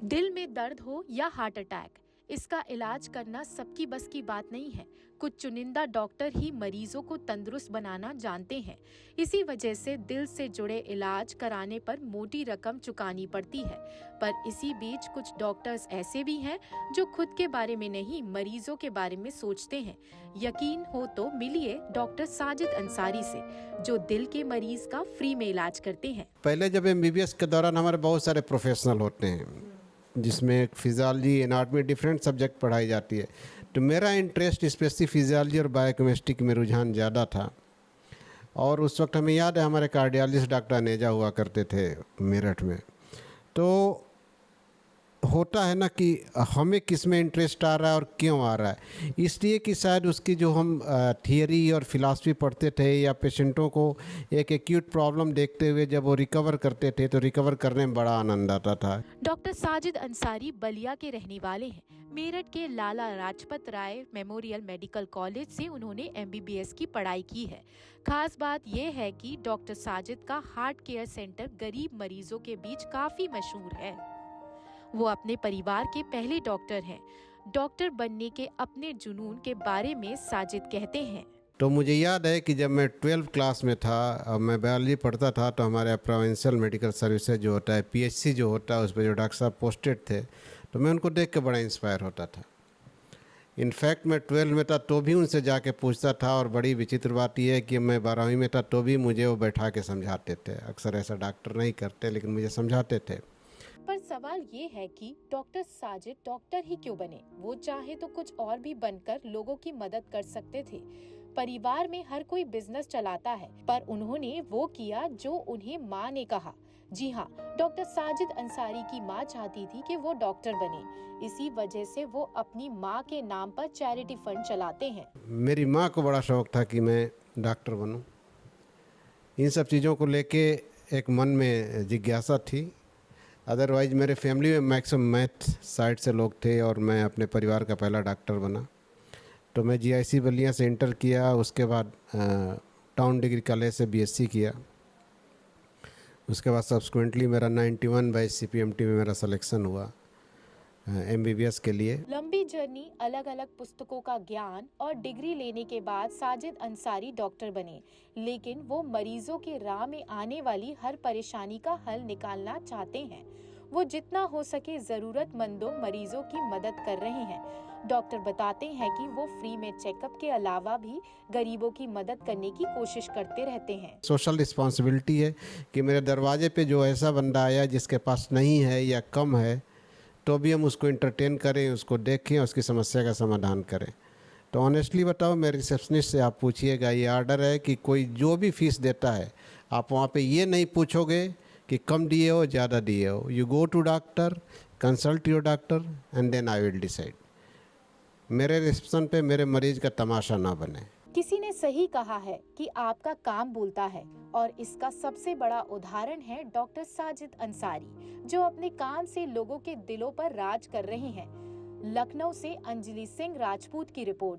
दिल में दर्द हो या हार्ट अटैक, इसका इलाज करना सबकी बस की बात नहीं है। कुछ चुनिंदा डॉक्टर ही मरीजों को तंदुरुस्त बनाना जानते हैं। इसी वजह से दिल से जुड़े इलाज कराने पर मोटी रकम चुकानी पड़ती है। पर इसी बीच कुछ डॉक्टर्स ऐसे भी हैं जो खुद के बारे में नहीं, मरीजों के बारे में सोचते हैं। यकीन हो तो मिलिए डॉक्टर साजिद अंसारी से, जो दिल के मरीज का फ्री में इलाज करते हैं। पहले जब एमबीबीएस के दौरान हमारे बहुत सारे प्रोफेशनल होते हैं, जिसमें फिजियोलॉजी, एनाटॉमी, डिफरेंट सब्जेक्ट पढ़ाई जाती है। तो मेरा इंटरेस्ट स्पेशली फिजियोलॉजी और बायोकेमिस्ट्री में रुझान ज़्यादा था। और उस वक्त हमें याद है हमारे कार्डियोलॉजिस्ट डॉक्टर नेजा हुआ करते थे मेरठ में। तो होता है ना कि हमें किस में इंटरेस्ट आ रहा है और क्यों आ रहा है, इसलिए कि शायद उसकी जो हम थियरी और फिलॉसफी पढ़ते थे या पेशेंटों को एक एक्यूट प्रॉब्लम देखते हुए जब वो रिकवर करते थे तो रिकवर करने में बड़ा आनंद आता था। डॉक्टर साजिद अंसारी बलिया के रहने वाले हैं। मेरठ के Lala Lajpat Rai memorial medical college से उन्होंने एमबीबीएस की पढ़ाई की है। खास बात यह है कि डॉक्टर साजिद का हार्ट केयर सेंटर गरीब मरीजों के बीच काफी मशहूर है। वो अपने परिवार के पहले डॉक्टर हैं। डॉक्टर बनने के अपने जुनून के बारे में साजिद कहते हैं। तो मुझे याद है कि जब मैं 12th क्लास में था, मैं बायोलॉजी पढ़ता था, तो हमारे प्रोविंशियल मेडिकल सर्विसेज जो होता है, पीएचसी जो होता है, उस पर जो डॉक्टर साहब पोस्टेड थे, तो मैं उनको देख के बड़ा इंस्पायर होता था। इनफैक्ट मैं 12 में था तो भी उनसे जाके पूछता था, और बड़ी विचित्र बात यह है कि मैं 12वीं में था तो भी मुझे वो बैठा के समझाते थे। अक्सर ऐसा डॉक्टर नहीं करते, लेकिन मुझे समझाते थे। पर सवाल ये है कि डॉक्टर साजिद डॉक्टर ही क्यों बने? वो चाहे तो कुछ और भी बनकर लोगों की मदद कर सकते थे। परिवार में हर कोई बिजनेस चलाता है, पर उन्होंने वो किया जो उन्हें माँ ने कहा। जी हाँ, डॉक्टर साजिद अंसारी की माँ चाहती थी कि वो डॉक्टर बने। इसी वजह से वो अपनी माँ के नाम पर चैरिटी फंड चलाते हैं। मेरी माँ को बड़ा शौक था कि मैं डॉक्टर बनूं। इन सब चीज़ों को लेके एक मन में जिज्ञासा थी। अदरवाइज मेरे फैमिली में मैक्सिमम मैथ साइड से लोग थे और मैं अपने परिवार का पहला डॉक्टर बना। तो मैं जीआईसी बलिया से इंटर किया, उसके बाद टाउन डिग्री कॉलेज से बीएससी किया। उसके बाद सब्सिक्वेंटली मेरा 91 बाई सीपीएमटी में मेरा सिलेक्शन हुआ एमबीबीएस के लिए। लंबी जर्नी, अलग अलग पुस्तकों का ज्ञान और डिग्री लेने के बाद साजिद अंसारी डॉक्टर बने। लेकिन वो मरीजों के राह में आने वाली हर परेशानी का हल निकालना चाहते हैं। वो जितना हो सके जरूरतमंदों मरीजों की मदद कर रहे हैं। डॉक्टर बताते हैं कि वो फ्री में चेकअप के अलावा भी गरीबों की मदद करने की कोशिश करते रहते हैं। सोशल रिस्पॉन्सिबिलिटी है कि मेरे दरवाजे पे जो ऐसा बंदा आया जिसके पास नहीं है या कम है, तो भी हम उसको एंटरटेन करें, उसको देखें, उसकी समस्या का समाधान करें। तो ऑनेस्टली बताओ, मेरे रिसेप्शनिस्ट से आप पूछिएगा, ये आर्डर है कि कोई जो भी फीस देता है, आप वहाँ पे ये नहीं पूछोगे कि कम दिए हो, ज़्यादा दिए हो। You go to doctor, consult your doctor and then I will decide. मेरे रिसेप्शन पे मेरे मरीज का तमाशा ना बने। किसी ने सही कहा है कि आपका काम बोलता है, और इसका सबसे बड़ा उदाहरण है डॉक्टर साजिद अंसारी, जो अपने काम से लोगों के दिलों पर राज कर रहे हैं। लखनऊ से अंजलि सिंह राजपूत की रिपोर्ट।